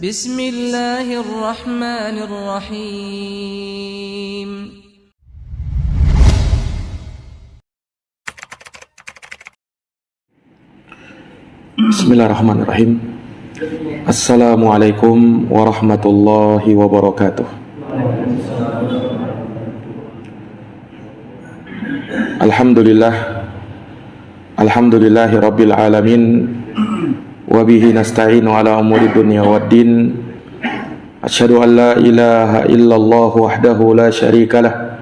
Bismillahirrahmanirrahim. Bismillahirrahmanirrahim. Assalamualaikum warahmatullahi wabarakatuh. Alhamdulillahi rabbil alamin. Wabihi nasta'inu ala umuri dunya waddin. Asyhadu an la ilaha illallah wahdahu la syarikalah,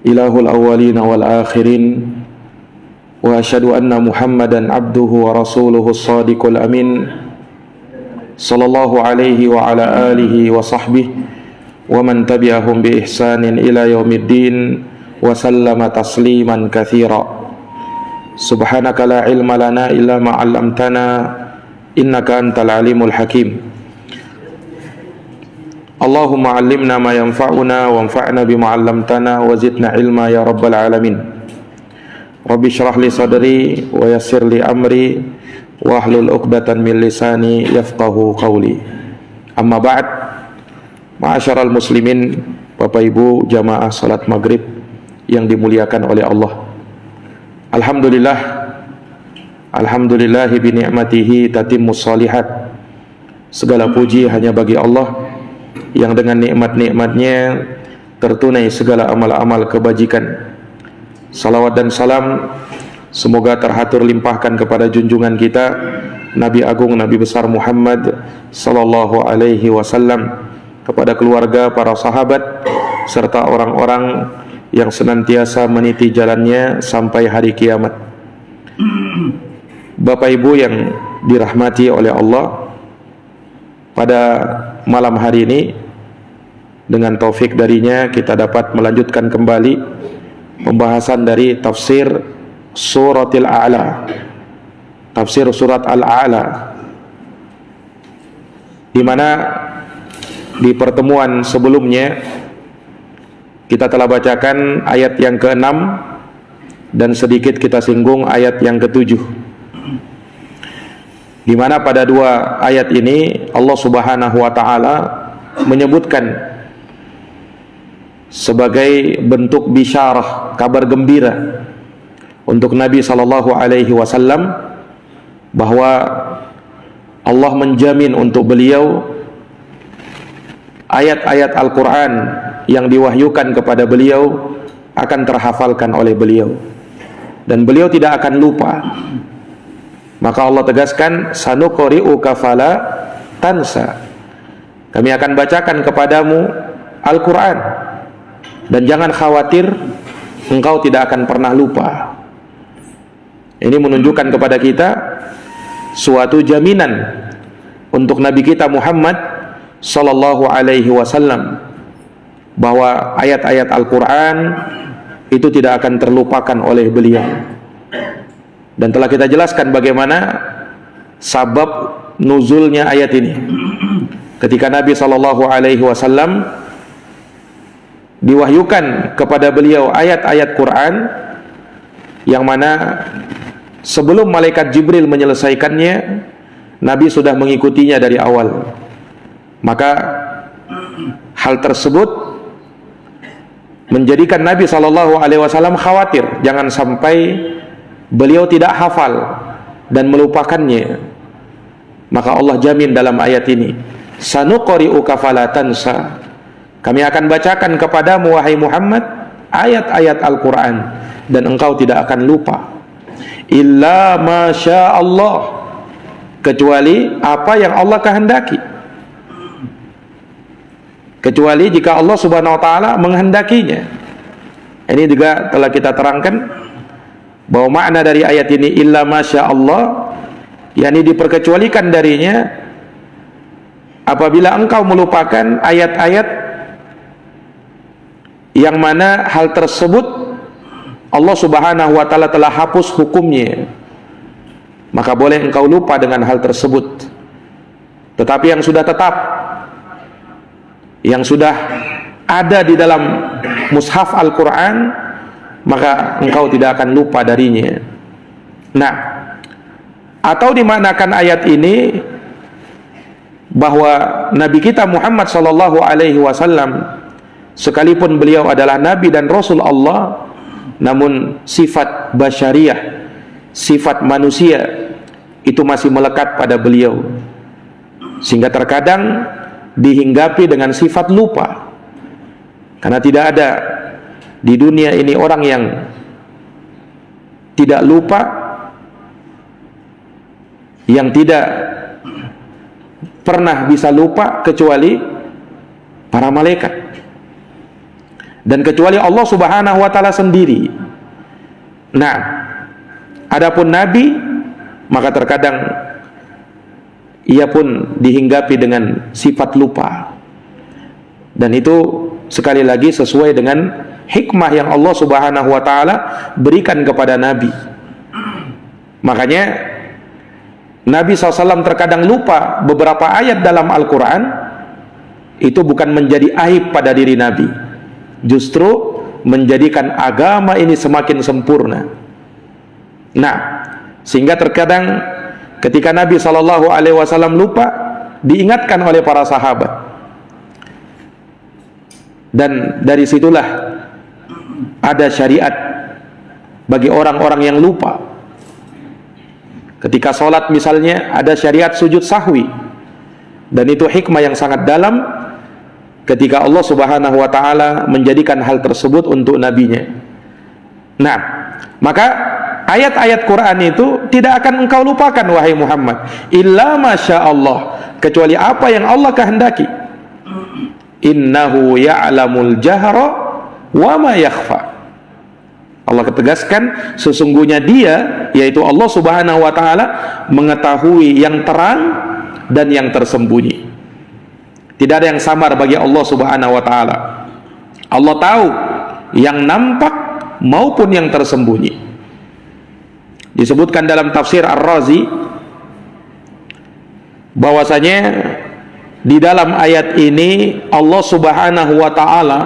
ilahul awwalin wal akhirin. Wa asyhadu anna Muhammadan abduhu wa rasuluhu as-sadiqul amin. Sallallahu alaihi wa ala alihi wa sahbihi wa man tabi'ahum bi ihsanin ila yaumiddin wa sallama tasliman katsira. Subhanaka la ilma lana illa ma 'allamtana innaka antal alimul hakim. Allahumma 'allimna ma yanfa'una wanfa'na bima 'allamtana wa zidna ilma ya rabbal alamin. Rabbi syrah li sadri wa yassir li amri wa hlul 'uqdatan min lisani yafqahu qawli. Amma ba'd. Ma'asyaral muslimin, Bapak Ibu jamaah salat maghrib yang dimuliakan oleh Allah. Alhamdulillahi bi ni'matihi tatimmus shalihat. Segala puji hanya bagi Allah yang dengan nikmat-nikmatnya tertunai segala amal-amal kebajikan. Salawat dan salam semoga terhatur limpahkan kepada junjungan kita Nabi Agung Nabi Besar Muhammad sallallahu alaihi wasallam, kepada keluarga, para sahabat serta orang-orang yang senantiasa meniti jalannya sampai hari kiamat. Bapak Ibu yang dirahmati oleh Allah, pada malam hari ini dengan taufik darinya kita dapat melanjutkan kembali pembahasan dari tafsir suratil A'la, tafsir surat Al-A'la, di mana di pertemuan sebelumnya kita telah bacakan ayat yang ke-6 dan sedikit kita singgung ayat yang ke-7, di mana pada dua ayat ini Allah Subhanahu wa taala menyebutkan sebagai bentuk bisyarah, kabar gembira untuk Nabi sallallahu alaihi wasallam bahwa Allah menjamin untuk beliau ayat-ayat Al-Quran yang diwahyukan kepada beliau akan terhafalkan oleh beliau dan beliau tidak akan lupa. Maka Allah tegaskan, sanuqri'uka fala tansa, kami akan bacakan kepadamu Al-Quran dan jangan khawatir, engkau tidak akan pernah lupa. Ini menunjukkan kepada kita suatu jaminan untuk Nabi kita Muhammad sallallahu alaihi wasallam bahwa ayat-ayat Al-Quran itu tidak akan terlupakan oleh beliau. Dan telah kita jelaskan bagaimana sabab nuzulnya ayat ini. Ketika Nabi sallallahu alaihi wasallam diwahyukan kepada beliau ayat-ayat Quran yang mana sebelum malaikat Jibril menyelesaikannya, Nabi sudah mengikutinya dari awal. Maka hal tersebut menjadikan Nabi SAW khawatir jangan sampai beliau tidak hafal dan melupakannya. Maka Allah jamin dalam ayat ini, sanuqri'uka fala tansa, kami akan bacakan kepadamu wahai Muhammad ayat-ayat Al-Quran dan engkau tidak akan lupa, illa masya Allah, kecuali apa yang Allah kehendaki, kecuali jika Allah Subhanahu wa taala menghendakinya. Ini juga telah kita terangkan bahwa makna dari ayat ini illa masya Allah, yakni diperkecualikan darinya apabila engkau melupakan ayat-ayat yang mana hal tersebut Allah Subhanahu wa taala telah hapus hukumnya, maka boleh engkau lupa dengan hal tersebut. Tetapi yang sudah tetap, yang sudah ada di dalam mushaf Al-Quran, maka engkau tidak akan lupa darinya. Nah, atau dimaknakan ayat ini bahwa Nabi kita Muhammad sallallahu alaihi wasallam, sekalipun beliau adalah Nabi dan Rasul Allah, namun sifat basyariah, sifat manusia itu masih melekat pada beliau, sehingga terkadang dihinggapi dengan sifat lupa. Karena tidak ada di dunia ini orang yang tidak lupa, yang tidak pernah bisa lupa kecuali para malaikat, dan kecuali Allah Subhanahu wa taala sendiri. Nah, adapun Nabi, maka terkadang ia pun dihinggapi dengan sifat lupa, dan itu sekali lagi sesuai dengan hikmah yang Allah Subhanahu wa taala berikan kepada Nabi. Makanya Nabi SAW terkadang lupa beberapa ayat dalam Al-Quran. Itu bukan menjadi aib pada diri Nabi, justru menjadikan agama ini semakin sempurna. Nah, sehingga terkadang ketika Nabi SAW lupa, diingatkan oleh para sahabat, dan dari situlah ada syariat bagi orang-orang yang lupa. Ketika sholat misalnya, ada syariat sujud sahwi, dan itu hikmah yang sangat dalam ketika Allah Subhanahu wa taala menjadikan hal tersebut untuk nabinya. Nah, maka ayat-ayat Quran itu tidak akan engkau lupakan wahai Muhammad, illa masya Allah, kecuali apa yang Allah kehendaki. Innahu ya'lamul jahra wa ma yakhfa. Allah ketegaskan, sesungguhnya Dia, yaitu Allah Subhanahu wa taala, mengetahui yang terang dan yang tersembunyi. Tidak ada yang samar bagi Allah Subhanahu wa taala. Allah tahu yang nampak maupun yang tersembunyi. Disebutkan dalam tafsir Ar-Razi bahwasanya di dalam ayat ini Allah Subhanahu wa taala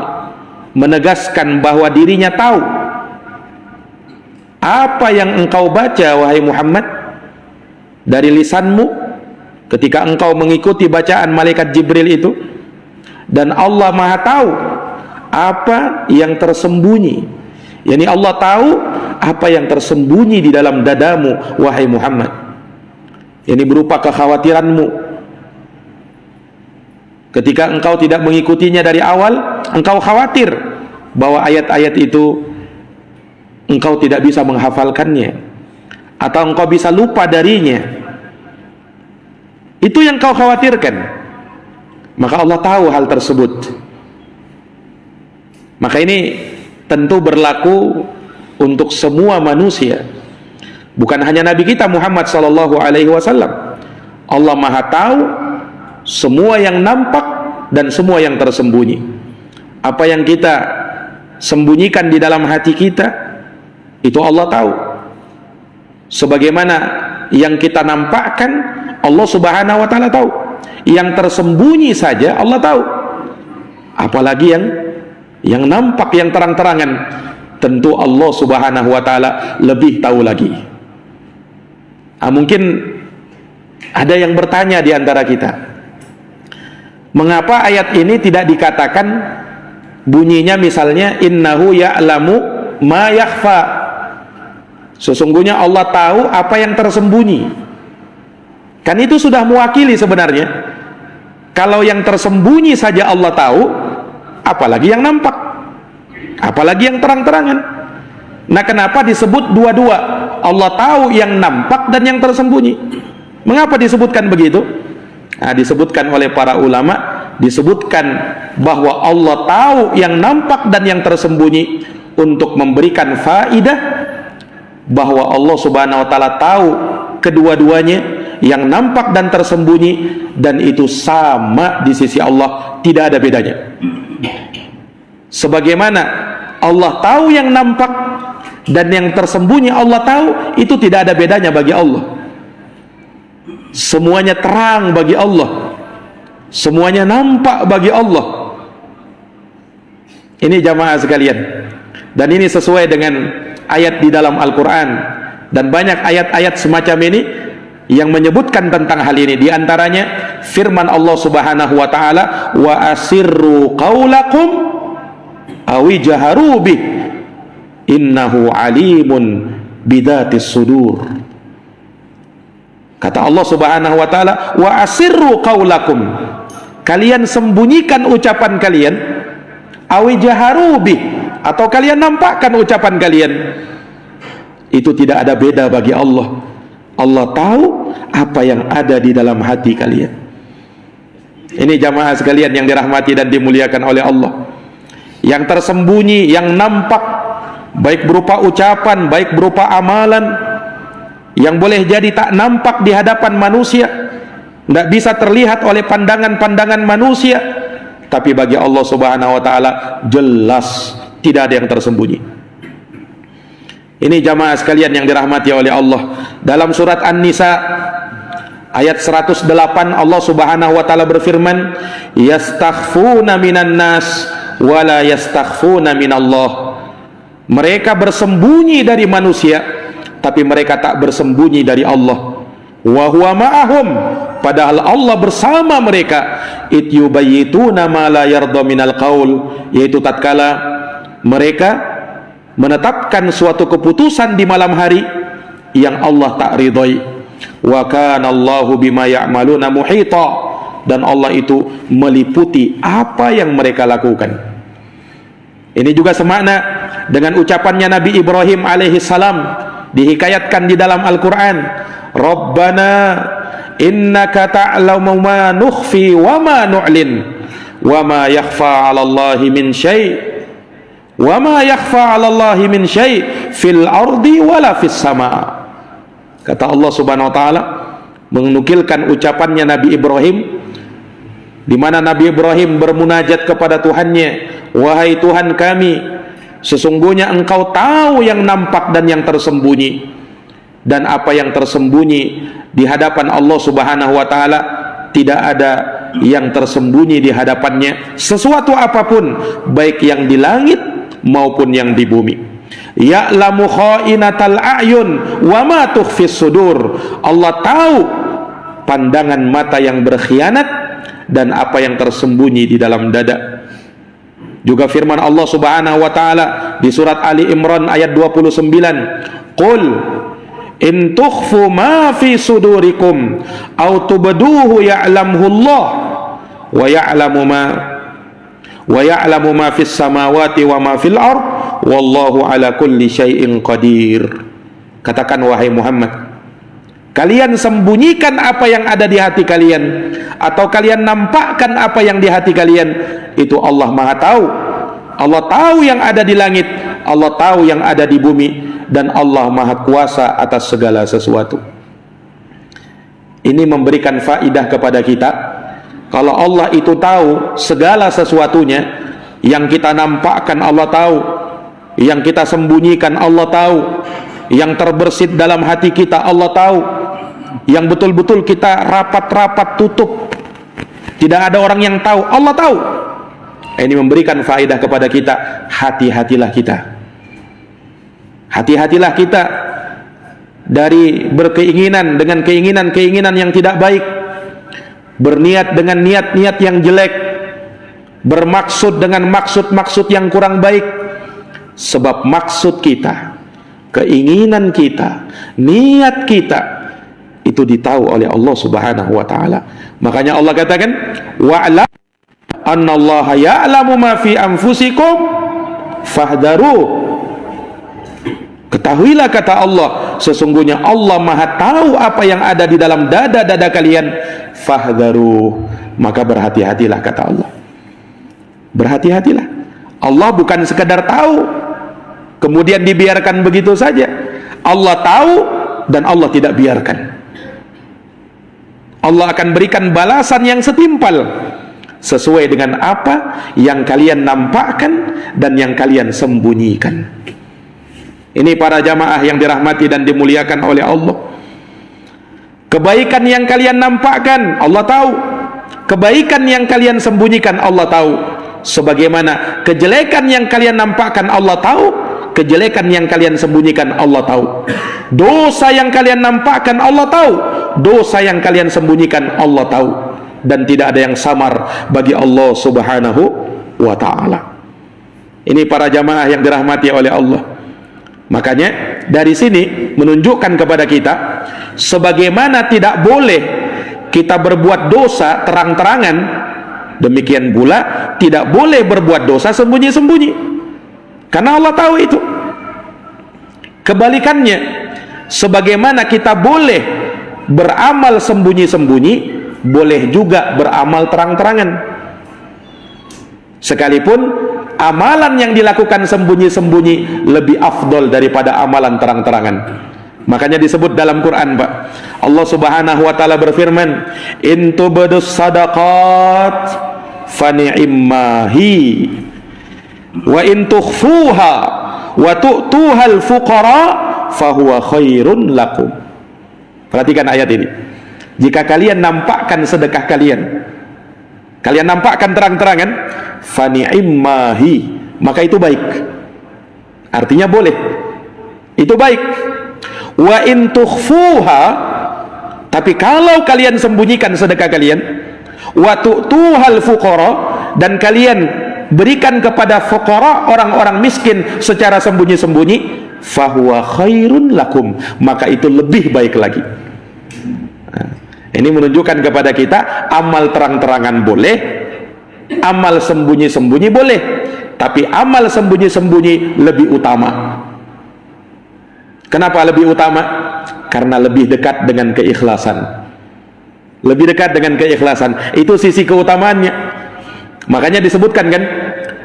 menegaskan bahwa dirinya tahu apa yang engkau baca wahai Muhammad dari lisanmu ketika engkau mengikuti bacaan malaikat Jibril itu, dan Allah Maha tahu apa yang tersembunyi. Yani Allah tahu apa yang tersembunyi di dalam dadamu wahai Muhammad. Yani berupa kekhawatiranmu ketika engkau tidak mengikutinya dari awal, engkau khawatir bahwa ayat-ayat itu engkau tidak bisa menghafalkannya, atau engkau bisa lupa darinya. Itu yang kau khawatirkan. Maka Allah tahu hal tersebut. Maka ini tentu berlaku untuk semua manusia, bukan hanya Nabi kita Muhammad sallallahu alaihi wasallam. Allah Maha tahu semua yang nampak dan semua yang tersembunyi. Apa yang kita sembunyikan di dalam hati kita, itu Allah tahu. Sebagaimana yang kita nampakkan, Allah Subhanahu wa taala tahu. Yang tersembunyi saja Allah tahu, apalagi yang nampak, yang terang-terangan. Tentu Allah Subhanahu wa taala lebih tahu lagi. Mungkin ada yang bertanya di antara kita, mengapa ayat ini tidak dikatakan bunyinya misalnya innahu ya'lamu ma yakhfa, sesungguhnya Allah tahu apa yang tersembunyi. Kan itu sudah mewakili sebenarnya. Kalau yang tersembunyi saja Allah tahu, apalagi yang nampak, apalagi yang terang-terangan. Nah, kenapa disebut dua-dua? Allah tahu yang nampak dan yang tersembunyi. Mengapa disebutkan begitu? Nah, disebutkan oleh para ulama, disebutkan bahwa Allah tahu yang nampak dan yang tersembunyi untuk memberikan faidah bahwa Allah Subhanahu wa taala tahu kedua-duanya, yang nampak dan tersembunyi, dan itu sama di sisi Allah, tidak ada bedanya. Sebagaimana Allah tahu yang nampak dan yang tersembunyi Allah tahu, itu tidak ada bedanya bagi Allah. Semuanya terang bagi Allah, semuanya nampak bagi Allah. Ini jamaah sekalian, dan ini sesuai dengan ayat di dalam Al-Quran, dan banyak ayat-ayat semacam ini yang menyebutkan tentang hal ini. Di antaranya firman Allah Subhanahu wa taala, wa asirru qaulakum awi jaharu bih innahu alimun bidatis sudur. Kata Allah Subhanahu wa taala, wa asirru qaulakum, kalian sembunyikan ucapan kalian, awi jaharu bih, atau kalian nampakkan ucapan kalian. Itu tidak ada beda bagi Allah. Allah tahu apa yang ada di dalam hati kalian. Ini jamaah sekalian yang dirahmati dan dimuliakan oleh Allah. Yang tersembunyi, yang nampak, baik berupa ucapan, baik berupa amalan, yang boleh jadi tak nampak di hadapan manusia, tidak bisa terlihat oleh pandangan-pandangan manusia, tapi bagi Allah Subhanahu wa taala jelas, tidak ada yang tersembunyi. Ini jamaah sekalian yang dirahmati oleh Allah. Dalam surat An-Nisa ayat 108 Allah Subhanahu wa taala berfirman, yastakhfuna minan nas wa la yastakhfuna minallah. Mereka bersembunyi dari manusia, tapi mereka tak bersembunyi dari Allah. Wa huwa ma'ahum, padahal Allah bersama mereka. It yubayyituna ma la yarda minal qaul, yaitu tatkala mereka menetapkan suatu keputusan di malam hari yang Allah tak ridhoi. Wa kana Allahu bima ya'maluna muhita, dan Allah itu meliputi apa yang mereka lakukan. Ini juga semakna dengan ucapannya Nabi Ibrahim alaihi salam, dihikayatkan di dalam Al-Quran, Rabbana innaka ta'lamu ma nukhfi wa ma nu'lin wa ma yakhfa 'ala Allahi min syai' wa ma yakhfa 'ala Allahi min syai' fil ardi wala fis sama'. Kata Allah Subhanahu wa taala menukilkan ucapannya Nabi Ibrahim, di mana Nabi Ibrahim bermunajat kepada Tuhannya, wahai Tuhan kami, sesungguhnya Engkau tahu yang nampak dan yang tersembunyi, dan apa yang tersembunyi di hadapan Allah Subhanahu wa taala tidak ada yang tersembunyi di hadapannya, sesuatu apapun, baik yang di langit maupun yang di bumi. Ya'lamu kha'inatal a'yun wa ma tukhfis sudur. Allah tahu pandangan mata yang berkhianat dan apa yang tersembunyi di dalam dada. Juga firman Allah Subhanahu wa taala di surat Ali Imran ayat 29, qul in tukhfu ma fi sudurikum aw tubduhu ya'lamhu Allah wa ya'lamu ma fis samawati wa ma fil ard wallahu ala kulli syai'in qadir. Katakan wahai Muhammad, kalian sembunyikan apa yang ada di hati kalian atau kalian nampakkan apa yang di hati kalian, itu Allah Maha tahu. Allah tahu yang ada di langit, Allah tahu yang ada di bumi, dan Allah Maha kuasa atas segala sesuatu. Ini memberikan faidah kepada kita, kalau Allah itu tahu segala sesuatunya, yang kita nampakkan Allah tahu, yang kita sembunyikan Allah tahu, yang terbersit dalam hati kita Allah tahu, yang betul-betul kita rapat-rapat tutup tidak ada orang yang tahu, Allah tahu. Ini memberikan faedah kepada kita, hati-hatilah kita, hati-hatilah kita dari berkeinginan dengan keinginan-keinginan yang tidak baik, berniat dengan niat-niat yang jelek, bermaksud dengan maksud-maksud yang kurang baik. Sebab maksud kita, keinginan kita, niat kita itu ditahu oleh Allah Subhanahu wa taala. Makanya Allah katakan, wa'lam annallaha ya'lamu ma fi anfusikum fahdharu. Ketahuilah, kata Allah, sesungguhnya Allah Maha tahu apa yang ada di dalam dada-dada kalian. Fahdharu, maka berhati-hatilah, kata Allah. Berhati-hatilah. Allah bukan sekadar tahu kemudian dibiarkan begitu saja. Allah tahu dan Allah tidak biarkan. Allah akan berikan balasan yang setimpal sesuai dengan apa yang kalian nampakkan dan yang kalian sembunyikan. Ini para jamaah yang dirahmati dan dimuliakan oleh Allah. Kebaikan yang kalian nampakkan Allah tahu, kebaikan yang kalian sembunyikan Allah tahu. Sebagaimana kejelekan yang kalian nampakkan Allah tahu, kejelekan yang kalian sembunyikan Allah tahu. Dosa yang kalian nampakkan Allah tahu, dosa yang kalian sembunyikan Allah tahu. dan tidak ada yang samar bagi Allah Subhanahu wa ta'ala. Ini para jamaah yang dirahmati oleh Allah. Makanya dari sini menunjukkan kepada kita sebagaimana tidak boleh kita berbuat dosa terang-terangan, demikian pula tidak boleh berbuat dosa sembunyi-sembunyi, karena Allah tahu itu. Kebalikannya, sebagaimana kita boleh beramal sembunyi-sembunyi, boleh juga beramal terang-terangan. Sekalipun amalan yang dilakukan sembunyi-sembunyi lebih afdol daripada amalan terang-terangan. Makanya disebut dalam Quran, Pak, Allah Subhanahu wa taala berfirman, "In tubdus sadaqat fa ni'mahi wa in tukhfuha wa tu'tuhal fuqara fa huwa khairun lakum." Perhatikan ayat ini. Jika kalian nampakkan sedekah kalian nampakkan terang-terangan, fa ni'mahi, maka itu baik. Artinya boleh. Itu baik. Wa in tukhfuha, tapi kalau kalian sembunyikan sedekah kalian, wa tu'tuhal fuqara, dan kalian berikan kepada fuqara, orang-orang miskin secara sembunyi-sembunyi, fahuwa khairun lakum, maka itu lebih baik lagi. Nah, ini menunjukkan kepada kita amal terang-terangan boleh, amal sembunyi-sembunyi boleh, tapi amal sembunyi-sembunyi lebih utama. Kenapa lebih utama? Karena lebih dekat dengan keikhlasan. Lebih dekat dengan keikhlasan, itu sisi keutamaannya. Makanya disebutkan kan,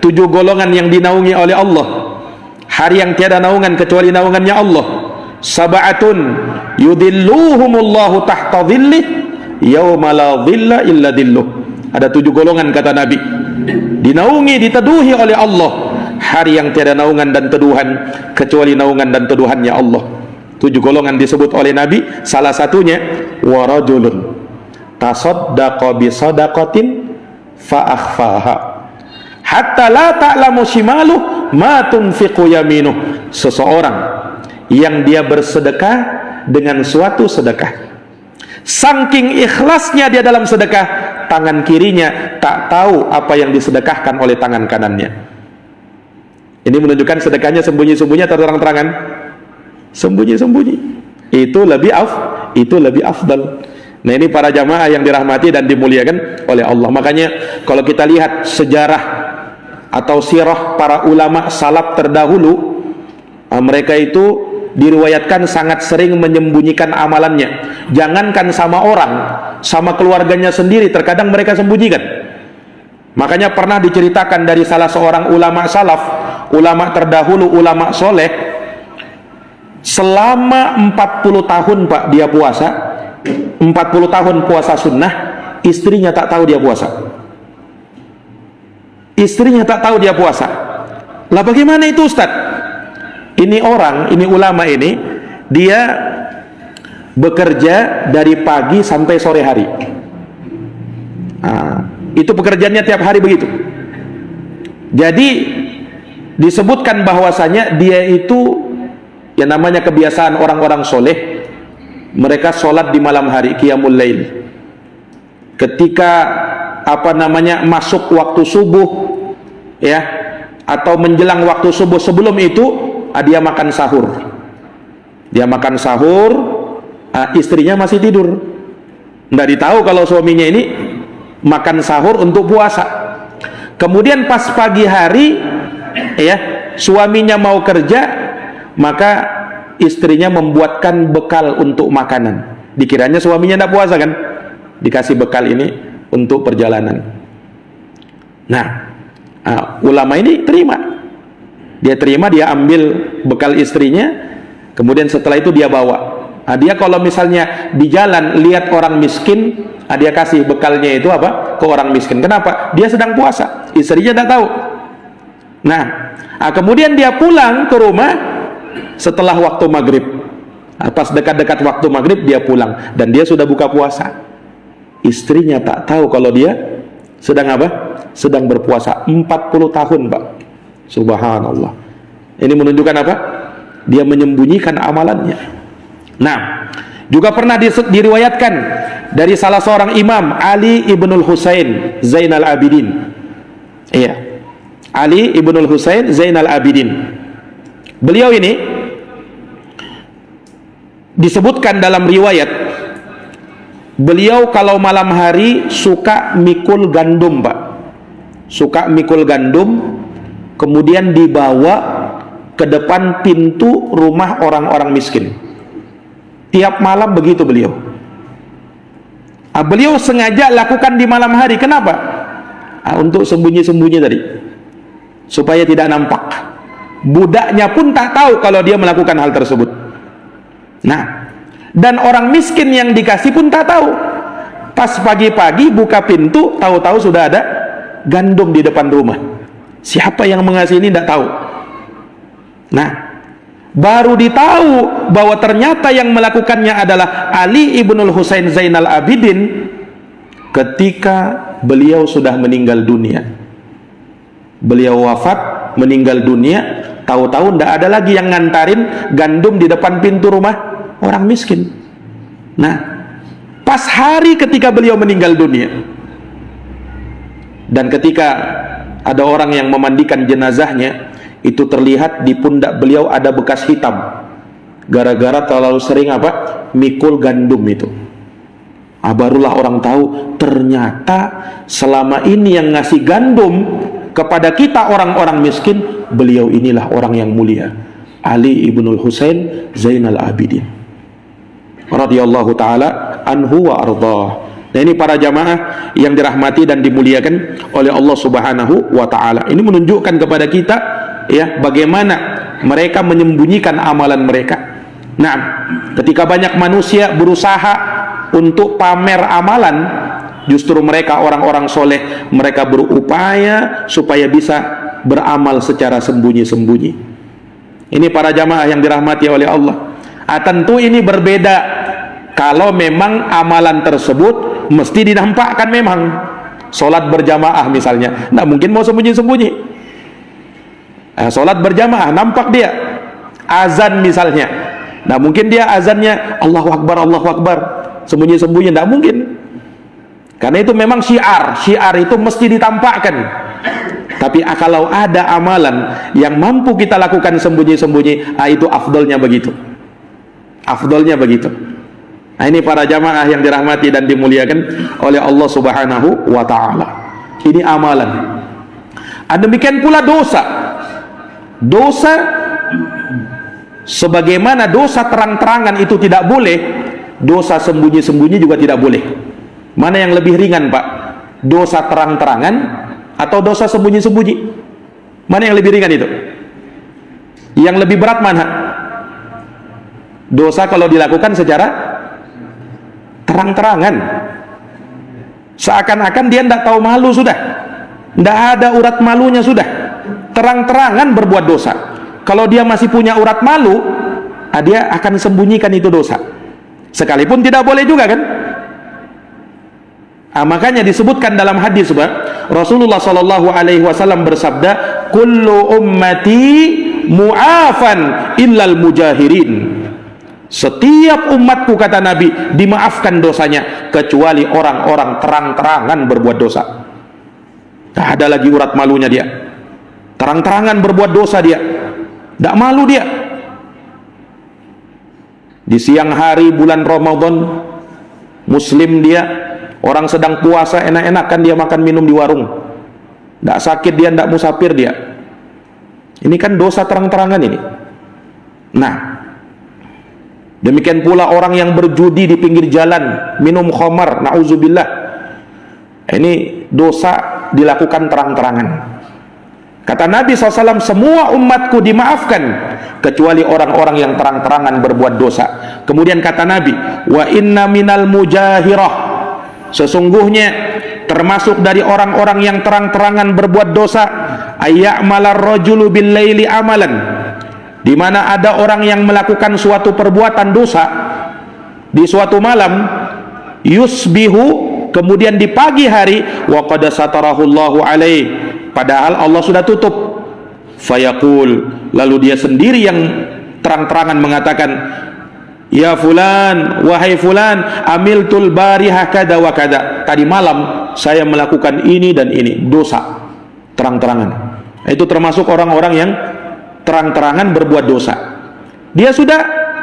7 golongan yang dinaungi oleh Allah, hari yang tiada naungan kecuali naungannya Allah. Sab'atun yudhilluhumullahu tahta dhillih yauma la dhilla illa dhilluh. Ada 7 golongan kata Nabi, dinaungi, diteduhi oleh Allah, hari yang tiada naungan dan teduhan kecuali naungan dan teduhannya Allah. 7 golongan disebut oleh Nabi, salah satunya warajulun tasaddaqa bi sadaqatin fa akhfaha hatta la ta'lamu shimaluh ma tunfiqu yaminuh. Seseorang yang dia bersedekah dengan suatu sedekah, saking ikhlasnya dia dalam sedekah, tangan kirinya tak tahu apa yang disedekahkan oleh tangan kanannya. Ini menunjukkan sedekahnya sembunyi-sembunyi atau terang-terangan? Sembunyi-sembunyi. Itu lebih afdal. Nah, ini para jamaah yang dirahmati dan dimuliakan oleh Allah. Makanya kalau kita lihat sejarah atau sirah para ulama salaf terdahulu, mereka itu diriwayatkan sangat sering menyembunyikan amalannya. Jangankan sama orang, sama keluarganya sendiri terkadang mereka sembunyikan. Makanya pernah diceritakan dari salah seorang ulama salaf, ulama terdahulu, ulama soleh, selama 40 tahun Pak dia puasa, 40 tahun puasa sunnah, istrinya tak tahu dia puasa. Istrinya tak tahu dia puasa. Lah bagaimana itu Ustaz? Ini orang, ini ulama ini, dia bekerja dari pagi sampai sore hari. Itu pekerjaannya tiap hari begitu. Jadi disebutkan bahwasanya dia itu, yang namanya kebiasaan orang-orang soleh, mereka sholat di malam hari, qiyamul lail. Ketika masuk waktu subuh, ya, atau menjelang waktu subuh, sebelum itu dia makan sahur. Dia makan sahur, istrinya masih tidur. Nggak ditahu kalau suaminya ini makan sahur untuk puasa. Kemudian pas pagi hari, ya, suaminya mau kerja, maka istrinya membuatkan bekal untuk makanan. Dikiranya suaminya tidak puasa kan, dikasih bekal ini untuk perjalanan. Nah, ulama ini terima. Dia terima, dia ambil bekal istrinya, kemudian setelah itu dia bawa. Dia kalau misalnya di jalan lihat orang miskin, dia kasih bekalnya itu apa? Ke orang miskin. Kenapa? Dia sedang puasa, istrinya tidak tahu. Nah, kemudian dia pulang ke rumah setelah waktu maghrib. Pas dekat-dekat waktu maghrib dia pulang, dan dia sudah buka puasa. Istrinya tak tahu kalau dia sedang apa? Sedang berpuasa 40 tahun, Pak. Subhanallah. Ini menunjukkan apa? Dia menyembunyikan amalannya. Nah, Juga pernah diriwayatkan dari salah seorang imam, Ali ibnul Husain Zainal Abidin. Iya, Ali ibnul Husain Zainal Abidin. Beliau ini disebutkan dalam riwayat, beliau kalau malam hari suka mikul gandum, Pak. Suka mikul gandum, kemudian dibawa ke depan pintu rumah orang-orang miskin. Tiap malam begitu beliau. Beliau sengaja lakukan di malam hari. Kenapa? Untuk sembunyi-sembunyi tadi, supaya tidak nampak. Budaknya pun tak tahu kalau dia melakukan hal tersebut. Nah, dan orang miskin yang dikasih pun tak tahu. Pas pagi-pagi buka pintu, tahu-tahu sudah ada gandum di depan rumah. Siapa yang mengasih ini tidak tahu. Nah, baru ditahu bahwa ternyata yang melakukannya adalah Ali ibnul Husain Zainal Abidin ketika beliau sudah meninggal dunia. Beliau wafat, meninggal dunia, tahu-tahu tidak ada lagi yang ngantarin gandum di depan pintu rumah orang miskin. Nah, pas hari ketika beliau meninggal dunia, dan ketika ada orang yang memandikan jenazahnya, itu terlihat di pundak beliau ada bekas hitam, gara-gara terlalu sering mikul gandum itu. Barulah orang tahu ternyata selama ini yang ngasih gandum kepada kita orang-orang miskin, beliau inilah orang yang mulia, Ali ibnul Husain Zainal Abidin radhiyallahu taala anhu wa ardhah. Nah, ini para jamaah yang dirahmati dan dimuliakan oleh Allah Subhanahu wa taala. Ini menunjukkan kepada kita ya bagaimana mereka menyembunyikan amalan mereka. Nah, ketika banyak manusia berusaha untuk pamer amalan, justru mereka orang-orang soleh, mereka berupaya supaya bisa beramal secara sembunyi-sembunyi. Ini para jamaah yang dirahmati oleh Allah. Tentu ini berbeda kalau memang amalan tersebut mesti dinampakkan. Memang sholat berjamaah misalnya, nah mungkin mau sembunyi-sembunyi. Sholat berjamaah nampak dia. Azan misalnya, nah mungkin dia azannya Allahu Akbar, Allahu Akbar, sembunyi-sembunyi, tidak mungkin. Karena itu memang syiar itu mesti ditampakkan. Tapi kalau ada amalan yang mampu kita lakukan sembunyi-sembunyi, itu afdolnya begitu. Afdolnya begitu. Nah, ini para jamaah yang dirahmati dan dimuliakan oleh Allah Subhanahu wa taala. Ini amalan. Demikian pula dosa. Dosa sebagaimana dosa terang-terangan itu tidak boleh, dosa sembunyi-sembunyi juga tidak boleh. Mana yang lebih ringan, Pak? Dosa terang-terangan atau dosa sembunyi-sembunyi? Mana yang lebih ringan itu? Yang lebih berat mana? Dosa kalau dilakukan secara terang-terangan, seakan-akan dia tidak tahu malu sudah, tidak ada urat malunya sudah, terang-terangan berbuat dosa. Kalau dia masih punya urat malu, dia akan sembunyikan itu dosa, sekalipun tidak boleh juga kan. Makanya disebutkan dalam hadis, Rasulullah SAW bersabda, kullu ummati mu'afan illal mujahirin. Setiap umatku, kata Nabi, dimaafkan dosanya kecuali orang-orang terang-terangan berbuat dosa. Tak ada lagi urat malunya dia, terang-terangan berbuat dosa dia, tak malu dia. Di siang hari bulan Ramadan, muslim dia, orang sedang puasa, enak-enakan dia makan minum di warung, tak sakit dia, tak musafir dia. Ini kan dosa terang-terangan ini. Nah, demikian pula orang yang berjudi di pinggir jalan, minum khamar, na'udzubillah. Ini dosa dilakukan terang-terangan. Kata Nabi SAW, semua umatku dimaafkan kecuali orang-orang yang terang-terangan berbuat dosa. Kemudian kata Nabi, wa inna minal mujahirah, sesungguhnya termasuk dari orang-orang yang terang-terangan berbuat dosa, ayya'malar rajulu bil laili amalan, di mana ada orang yang melakukan suatu perbuatan dosa di suatu malam, yusbihu, kemudian di pagi hari, wa qad satarahullahu alaih, padahal Allah sudah tutup, fayaqul, lalu dia sendiri yang terang-terangan mengatakan, ya fulan, wahai fulan, amiltul barihah kada wa kada. Tadi malam saya melakukan ini dan ini, dosa terang-terangan. Itu termasuk orang-orang yang terang-terangan berbuat dosa. Dia sudah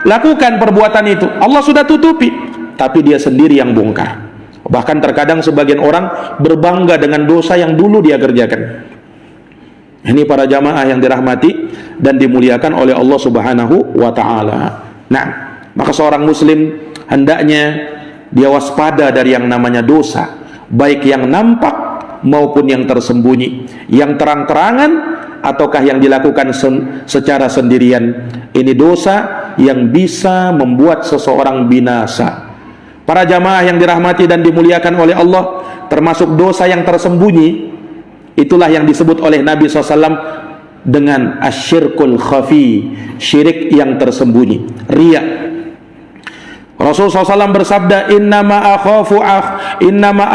lakukan perbuatan itu, Allah sudah tutupi, tapi dia sendiri yang bongkar. Bahkan terkadang sebagian orang berbangga dengan dosa yang dulu dia kerjakan. Ini para jamaah yang dirahmati dan dimuliakan oleh Allah Subhanahu wa ta'ala. Nah, maka seorang muslim hendaknya dia waspada dari yang namanya dosa, baik yang nampak maupun yang tersembunyi, yang terang-terangan ataukah yang dilakukan secara sendirian. Ini dosa yang bisa membuat seseorang binasa. Para jamaah yang dirahmati dan dimuliakan oleh Allah, termasuk dosa yang tersembunyi, itulah yang disebut oleh Nabi SAW dengan asyirkul khafi, syirik yang tersembunyi, riya. Rasulullah SAW bersabda, innama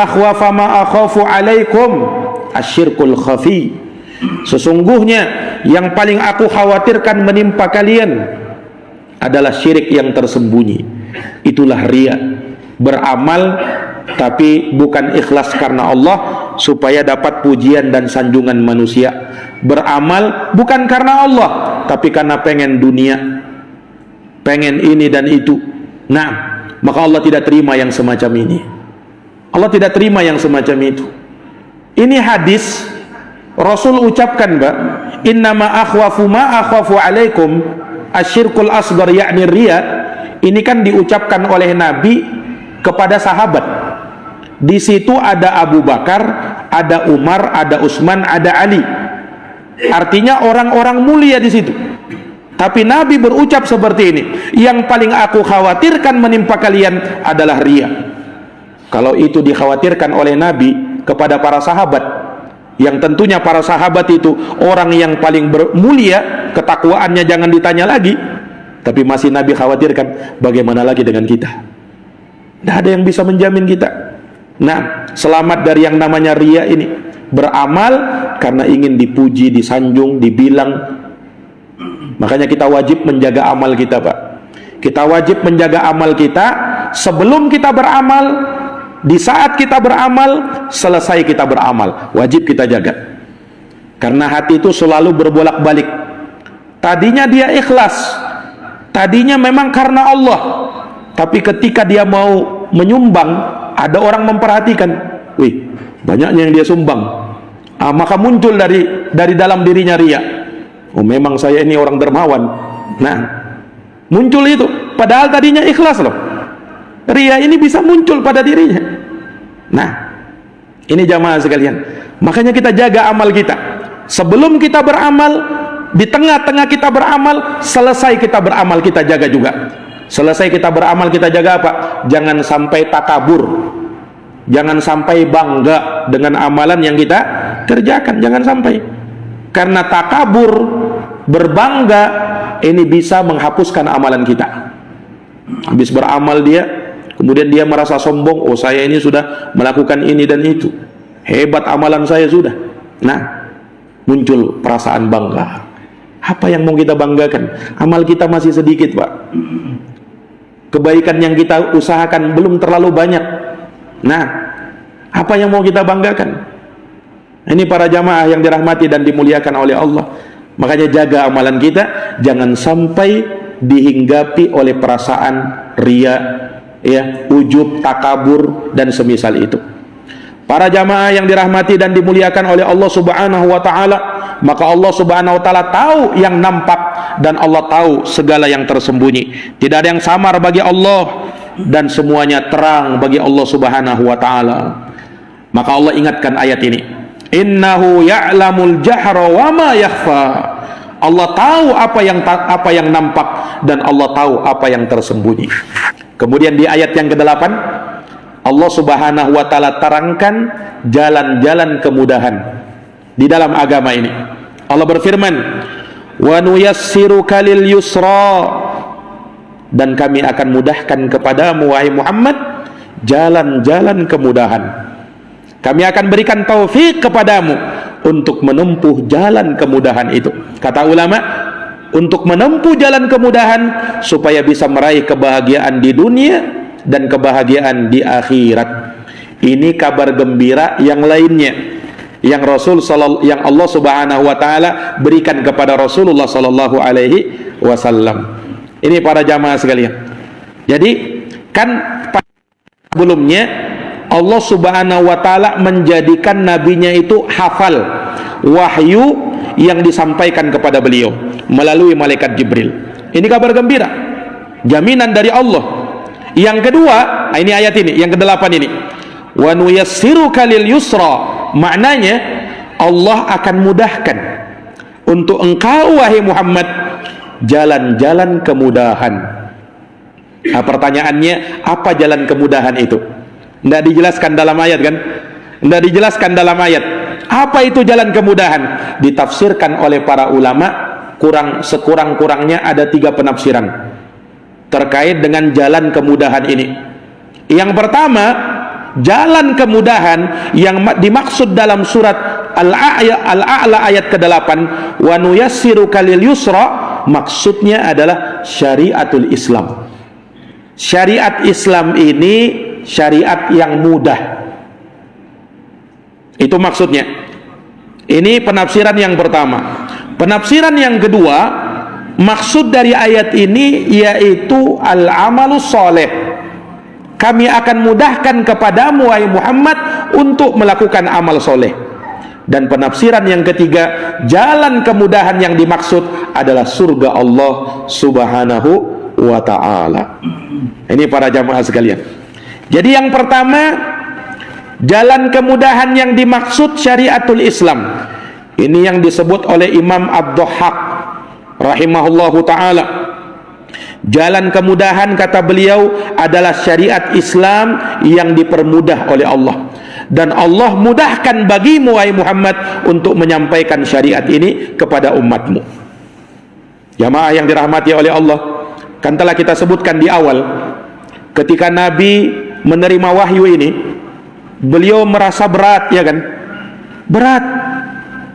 akhwafa ma akhafu alaikum asyirkul khafi. Sesungguhnya yang paling aku khawatirkan menimpa kalian adalah syirik yang tersembunyi. Itulah riya, beramal tapi bukan ikhlas karena Allah supaya dapat pujian dan sanjungan manusia. Beramal bukan karena Allah tapi karena pengen dunia, pengen ini dan itu. Nah, maka Allah tidak terima yang semacam ini. Allah tidak terima yang semacam itu. Ini hadis Rasul ucapkan, Mbak, innama akhwafu ma akhafu alaikum asyirkul asghar, yakni riya. Ini kan diucapkan oleh Nabi kepada sahabat. Di situ ada Abu Bakar, ada Umar, ada Utsman, ada Ali. Artinya orang-orang mulia di situ. Tapi Nabi berucap seperti ini, yang paling aku khawatirkan menimpa kalian adalah riya. Kalau itu dikhawatirkan oleh Nabi kepada para sahabat, yang tentunya para sahabat itu orang yang paling mulia, ketakwaannya jangan ditanya lagi, tapi masih Nabi khawatirkan, bagaimana lagi dengan kita? Tidak ada yang bisa menjamin kita. Nah, selamat dari yang namanya riya ini. Beramal karena ingin dipuji, disanjung, dibilang. Makanya kita wajib menjaga amal kita, Pak. Kita wajib menjaga amal kita sebelum kita beramal, di saat kita beramal, selesai kita beramal. Wajib kita jaga. Karena hati itu selalu berbolak-balik. Tadinya dia ikhlas, tadinya memang karena Allah, tapi ketika dia mau menyumbang, ada orang memperhatikan, wih, banyaknya yang dia sumbang. Maka muncul dari dalam dirinya riya. Oh, memang saya ini orang dermawan. Nah, muncul itu, padahal tadinya ikhlas loh. Riya ini bisa muncul pada dirinya. Nah, ini jamaah sekalian, makanya kita jaga amal kita. Sebelum kita beramal, di tengah-tengah kita beramal, selesai kita beramal kita jaga juga. Selesai kita beramal kita jaga apa? Jangan sampai takabur, jangan sampai bangga dengan amalan yang kita kerjakan, jangan sampai. Karena takabur, berbangga, ini bisa menghapuskan amalan kita. Habis beramal dia, kemudian dia merasa sombong, oh saya ini sudah melakukan ini dan itu, hebat amalan saya sudah. Nah, muncul perasaan bangga. Apa yang mau kita banggakan? Amal kita masih sedikit, Pak. Kebaikan yang kita usahakan belum terlalu banyak. Nah, apa yang mau kita banggakan? Ini para jamaah yang dirahmati dan dimuliakan oleh Allah. Makanya jaga amalan kita, jangan sampai dihinggapi oleh perasaan riya, ya, ujub, takabur dan semisal itu. Para jamaah yang dirahmati dan dimuliakan oleh Allah Subhanahu wa taala, maka Allah Subhanahu wa taala tahu yang nampak dan Allah tahu segala yang tersembunyi. Tidak ada yang samar bagi Allah dan semuanya terang bagi Allah Subhanahu wa taala. Maka Allah ingatkan ayat ini, innahu ya'lamul jahra wa ma yakhfa. Allah tahu apa yang nampak dan Allah tahu apa yang tersembunyi. Kemudian di ayat yang ke-8, Allah Subhanahu wa taala terangkan jalan-jalan kemudahan di dalam agama ini. Allah berfirman, wa nuyassiruka lil yusra, dan kami akan mudahkan kepadamu wahai Muhammad jalan-jalan kemudahan. Kami akan berikan taufik kepadamu untuk menempuh jalan kemudahan itu. Kata ulama, untuk menempuh jalan kemudahan supaya bisa meraih kebahagiaan di dunia dan kebahagiaan di akhirat. Ini kabar gembira yang lainnya yang Allah Subhanahu wa taala berikan kepada Rasulullah sallallahu alaihi wasallam. Ini para jamaah sekalian. Jadi kan sebelumnya Allah Subhanahu wa taala menjadikan nabinya itu hafal wahyu yang disampaikan kepada beliau melalui malaikat Jibril. Ini kabar gembira, jaminan dari Allah. Yang kedua, ini ayat ini, yang ke-8 ini. Wa nuyassiruka lil yusra. Maknanya Allah akan mudahkan untuk engkau wahai Muhammad jalan-jalan kemudahan. Nah, pertanyaannya, apa jalan kemudahan itu? Tidak dijelaskan dalam ayat kan? Tidak dijelaskan dalam ayat. Apa itu jalan kemudahan? Ditafsirkan oleh para ulama sekurang-kurangnya ada 3 penafsiran terkait dengan jalan kemudahan ini. Yang pertama, jalan kemudahan yang dimaksud dalam surat Al-A'la ayat ke-8, wa nuyassiruka lil yusra, maksudnya adalah syariatul Islam. Syariat Islam ini syariat yang mudah. Itu maksudnya. Ini penafsiran yang pertama. Penafsiran yang kedua, maksud dari ayat ini yaitu al-amalus soleh. Kami akan mudahkan kepadamu wahai Muhammad untuk melakukan amal soleh. Dan penafsiran yang ketiga, jalan kemudahan yang dimaksud adalah surga Allah Subhanahu wa ta'ala. Ini para jamaah sekalian. Jadi yang pertama, jalan kemudahan yang dimaksud syariatul Islam. Ini yang disebut oleh Imam Ad-Dhahhak rahimahullahu ta'ala. Jalan kemudahan, kata beliau, adalah syariat Islam yang dipermudah oleh Allah. Dan Allah mudahkan bagimu wahai Muhammad untuk menyampaikan syariat ini kepada umatmu. Jamaah yang dirahmati oleh Allah, kan telah kita sebutkan di awal, ketika Nabi menerima wahyu ini, beliau merasa berat, ya kan? Berat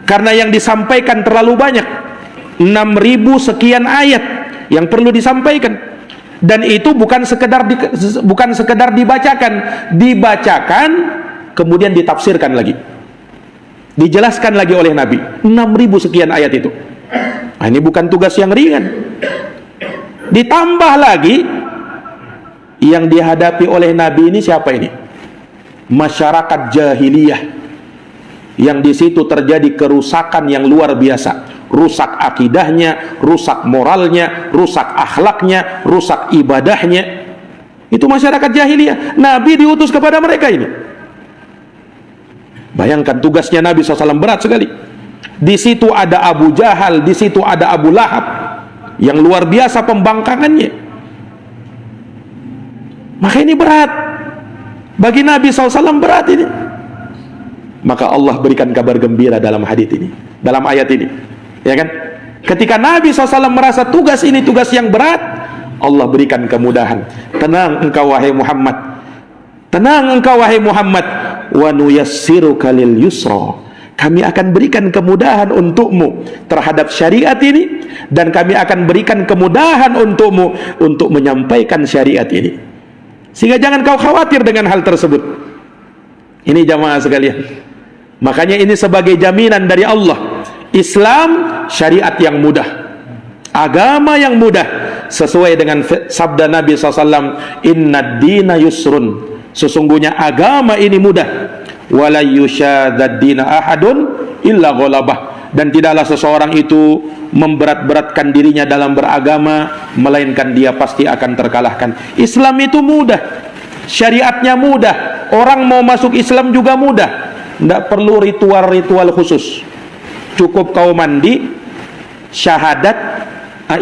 karena yang disampaikan terlalu banyak, 6.000 sekian ayat yang perlu disampaikan. Dan itu bukan sekedar dibacakan kemudian ditafsirkan lagi, dijelaskan lagi oleh Nabi. 6.000 sekian ayat itu. Nah, ini bukan tugas yang ringan. Ditambah lagi yang dihadapi oleh Nabi ini siapa ini? Masyarakat jahiliyah, yang di situ terjadi kerusakan yang luar biasa. Rusak akidahnya, rusak moralnya, rusak akhlaknya, rusak ibadahnya. Itu masyarakat jahiliyah. Nabi diutus kepada mereka ini. Bayangkan tugasnya Nabi SAW berat sekali. Di situ ada Abu Jahal, di situ ada Abu Lahab, yang luar biasa pembangkangannya. Maka ini berat bagi Nabi SAW, berat ini. Maka Allah berikan kabar gembira dalam hadits ini, dalam ayat ini, ya kan? Ketika Nabi SAW merasa tugas ini tugas yang berat, Allah berikan kemudahan. Tenang engkau wahai Muhammad, tenang engkau wahai Muhammad, wa nuyassiruka lil yusra. Kami akan berikan kemudahan untukmu terhadap syariat ini, dan kami akan berikan kemudahan untukmu untuk menyampaikan syariat ini. Sehingga jangan kau khawatir dengan hal tersebut. Ini jamaah sekalian. Makanya ini sebagai jaminan dari Allah. Islam syariat yang mudah, agama yang mudah, sesuai dengan sabda Nabi SAW, inna dina yusrun, sesungguhnya agama ini mudah, wala yusyadzad dina ahadun illa ghalabah, dan tidaklah seseorang itu memberat-beratkan dirinya dalam beragama melainkan dia pasti akan terkalahkan. Islam itu mudah, syariatnya mudah. Orang mau masuk Islam juga mudah, tidak perlu ritual-ritual khusus. Cukup kau mandi, syahadat,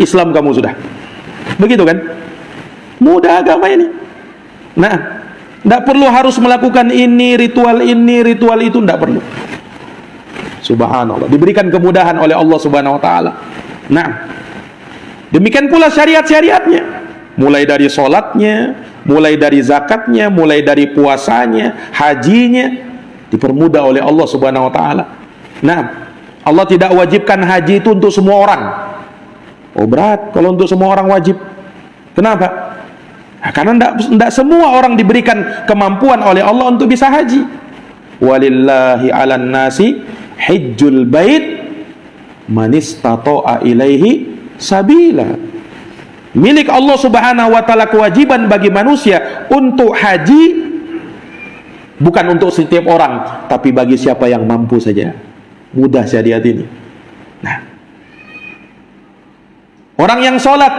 Islam kamu sudah. Begitu kan? Mudah agama ini. Nah, tidak perlu harus melakukan ini, ritual itu, tidak perlu. Subhanallah, diberikan kemudahan oleh Allah Subhanahu wa ta'ala. Nah, demikian pula syariat-syariatnya, mulai dari sholatnya, mulai dari zakatnya, mulai dari puasanya, hajinya, dipermudah oleh Allah Subhanahu wa ta'ala. Nah, Allah tidak wajibkan haji itu untuk semua orang. Oh berat kalau untuk semua orang wajib. Kenapa? Nah, karena tidak semua orang diberikan kemampuan oleh Allah untuk bisa haji. Walillahi 'alan nasi hajjul bait man istata'a ilaihi sabila. Milik Allah Subhanahu wa taala kewajiban bagi manusia untuk haji, bukan untuk setiap orang, tapi bagi siapa yang mampu saja. Mudah syariat ini. Nah, orang yang sholat,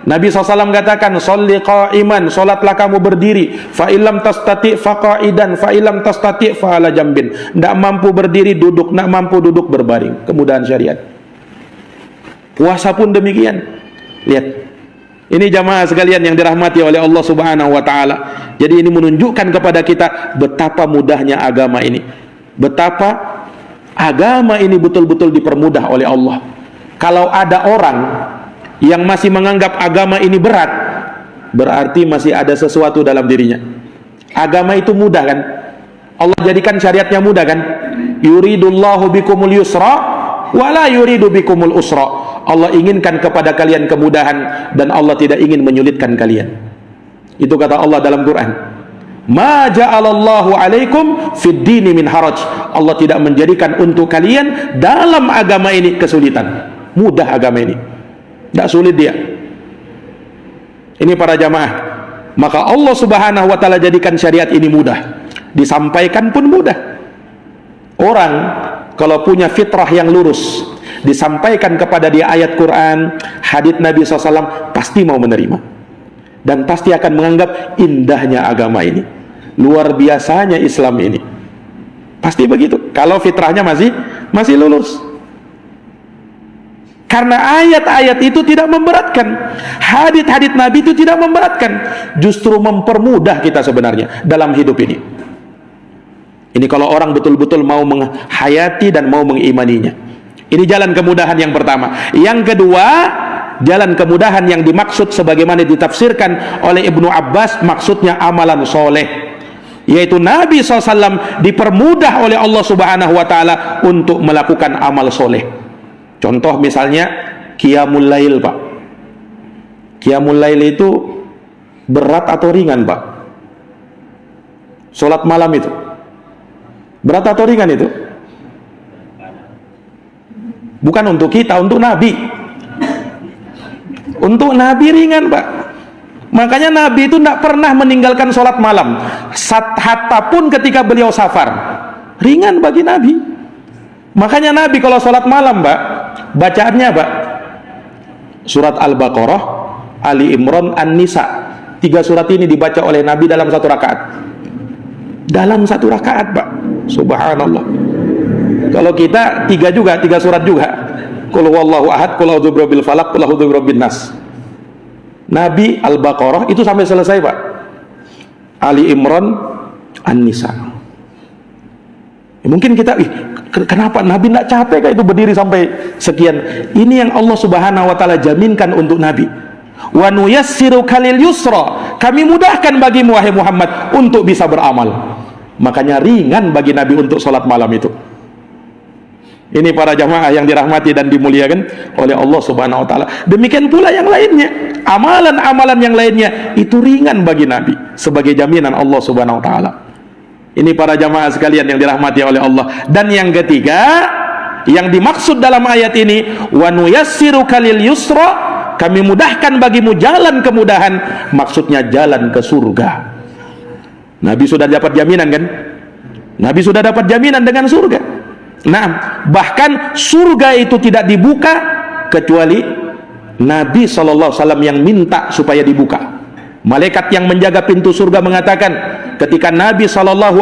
Nabi SAW katakan, "Sholli qa'iman," sholatlah kamu berdiri. Fa illam tastati' fa qa'idan, fa illam tastati' fa ala jambin. Tidak mampu berdiri, duduk. Tidak mampu duduk, berbaring. Kemudahan syariat. Puasa pun demikian. Lihat, ini jamaah sekalian yang dirahmati oleh Allah Subhanahu wa taala. Jadi ini menunjukkan kepada kita betapa mudahnya agama ini. Betapa agama ini betul-betul dipermudah oleh Allah. Kalau ada orang yang masih menganggap agama ini berat, berarti masih ada sesuatu dalam dirinya. Agama itu mudah kan? Allah jadikan syariatnya mudah kan? Yuridullahu bikumul yusra wala yuridu bikumul usra. Allah inginkan kepada kalian kemudahan dan Allah tidak ingin menyulitkan kalian. Itu kata Allah dalam Quran. Ma ja'alallahu alaikum fid dini min haraj. Allah tidak menjadikan untuk kalian dalam agama ini kesulitan. Mudah agama ini. Tidak sulit dia. Ini para jamaah. Maka Allah Subhanahu wa taala jadikan syariat ini mudah. Disampaikan pun mudah. Orang kalau punya fitrah yang lurus, disampaikan kepada dia ayat Quran, hadits Nabi SAW, pasti mau menerima dan pasti akan menganggap indahnya agama ini, luar biasanya Islam ini. Pasti begitu kalau fitrahnya masih lurus. Karena ayat-ayat itu tidak memberatkan, hadits-hadits Nabi itu tidak memberatkan, justru mempermudah kita sebenarnya dalam hidup ini. Ini kalau orang betul-betul mau menghayati dan mau mengimaninya. Ini jalan kemudahan yang pertama. Yang kedua, jalan kemudahan yang dimaksud sebagaimana ditafsirkan oleh Ibnu Abbas, maksudnya amalan soleh, yaitu Nabi SAW dipermudah oleh Allah Subhanahu wa taala untuk melakukan amal soleh. Contoh misalnya Qiyamul Lail, Pak. Qiyamul Lail itu berat atau ringan, Pak? Sholat malam itu berat atau ringan itu? Bukan untuk kita, untuk Nabi. Untuk Nabi ringan, Pak. Makanya Nabi itu tidak pernah meninggalkan sholat malam, hatta pun ketika beliau safar. Ringan bagi Nabi. Makanya Nabi kalau sholat malam, Pak, bacaannya, Pak, surat Al-Baqarah, Ali Imran, An-Nisa. 3 surat ini dibaca oleh Nabi dalam 1 rakaat. Dalam 1 rakaat, Pak. Subhanallah. Kalau kita 3 surat juga. Qul huwallahu ahad, qul a'udzu birabbil falaq, qul a'udzu birabbin nas. Nabi Al-Baqarah itu sampai selesai, Pak. Ali Imran, An-Nisa. Mungkin kita, kenapa Nabi tidak capek kayak itu berdiri sampai sekian? Ini yang Allah Subhanahu wa taala jaminkan untuk Nabi. Wa nuyassiruka lil yusra. Kami mudahkan bagimu wahai Muhammad untuk bisa beramal. Makanya ringan bagi Nabi untuk sholat malam itu. Ini para jamaah yang dirahmati dan dimuliakan oleh Allah Subhanahu wa taala. Demikian pula yang lainnya, amalan-amalan yang lainnya itu ringan bagi Nabi sebagai jaminan Allah Subhanahu wa taala. Ini para jamaah sekalian yang dirahmati oleh Allah. Dan yang ketiga, yang dimaksud dalam ayat ini, wa nuyassiruka lil yusra, kami mudahkan bagimu jalan kemudahan, maksudnya jalan ke surga. Nabi sudah dapat jaminan kan? Nabi sudah dapat jaminan dengan surga. Nah, bahkan surga itu tidak dibuka kecuali Nabi SAW yang minta supaya dibuka. Malaikat yang menjaga pintu surga mengatakan, ketika Nabi SAW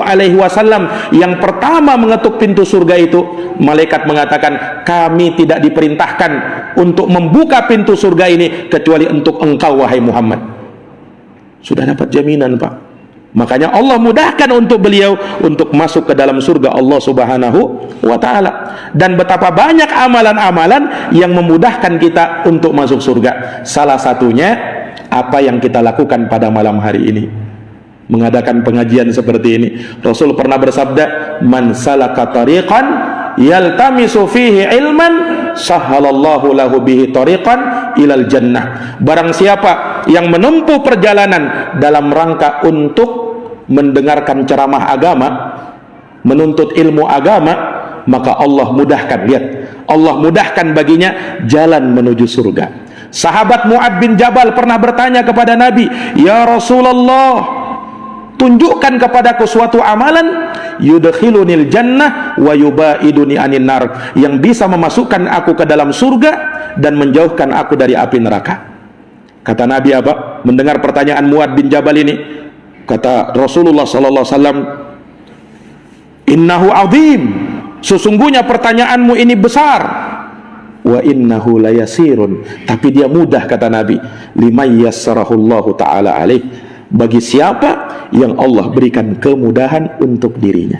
yang pertama mengetuk pintu surga itu, malaikat mengatakan, kami tidak diperintahkan untuk membuka pintu surga ini kecuali untuk engkau wahai Muhammad. Sudah dapat jaminan, Pak. Makanya Allah mudahkan untuk beliau untuk masuk ke dalam surga Allah Subhanahu wa taala. Dan betapa banyak amalan-amalan yang memudahkan kita untuk masuk surga. Salah satunya apa yang kita lakukan pada malam hari ini, mengadakan pengajian seperti ini. Rasul pernah bersabda, man salaka tariqan yaltamisu fihi ilman sahhalallahu lahu bihi tariqan ilal jannah. Barang siapa yang menempuh perjalanan dalam rangka untuk mendengarkan ceramah agama, menuntut ilmu agama, maka Allah mudahkan. Lihat, Allah mudahkan baginya jalan menuju surga. Sahabat Mu'ad bin Jabal pernah bertanya kepada Nabi, "Ya Rasulullah, tunjukkan kepadaku suatu amalan yudkhilunil jannah wa yubaiduni anin nar, yang bisa memasukkan aku ke dalam surga dan menjauhkan aku dari api neraka." Kata Nabi apa? Mendengar pertanyaan Mu'ad bin Jabal ini, kata Rasulullah sallallahu alaihi wasallam, "Innahu azim, sesungguhnya pertanyaanmu ini besar. Wa innahu layasirun, tapi dia mudah," kata Nabi. "Liman yassarahullahu ta'ala alaih, bagi siapa yang Allah berikan kemudahan untuk dirinya."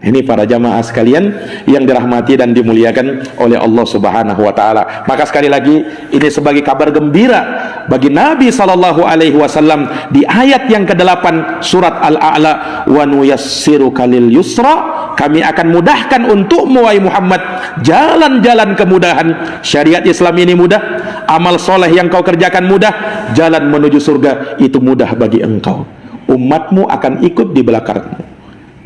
Ini para jamaah sekalian yang dirahmati dan dimuliakan oleh Allah Subhanahu wa taala. Maka sekali lagi ini sebagai kabar gembira bagi Nabi sallallahu alaihi wasallam di ayat yang ke-8 surat Al-A'la, "Wa nuyassiruka lil yusra", kami akan mudahkan untukmu wahai Muhammad jalan-jalan kemudahan. Syariat Islam ini mudah, amal soleh yang kau kerjakan mudah, jalan menuju surga itu mudah bagi engkau. Umatmu akan ikut di belakangmu.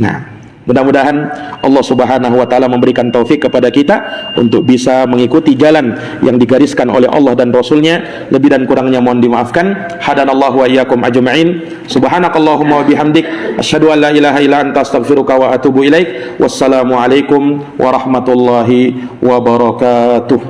Nah, mudah-mudahan Allah Subhanahu wa taala memberikan taufik kepada kita untuk bisa mengikuti jalan yang digariskan oleh Allah dan Rasulnya. Lebih dan kurangnya mohon dimaafkan. Hadanallahu wa iyyakum ajma'in. Subhanakallahumma wa bihamdik, asyhadu an la ilaha illa anta, astaghfiruka wa atubu ilaik. Wassalamu alaikum warahmatullahi wabarakatuh.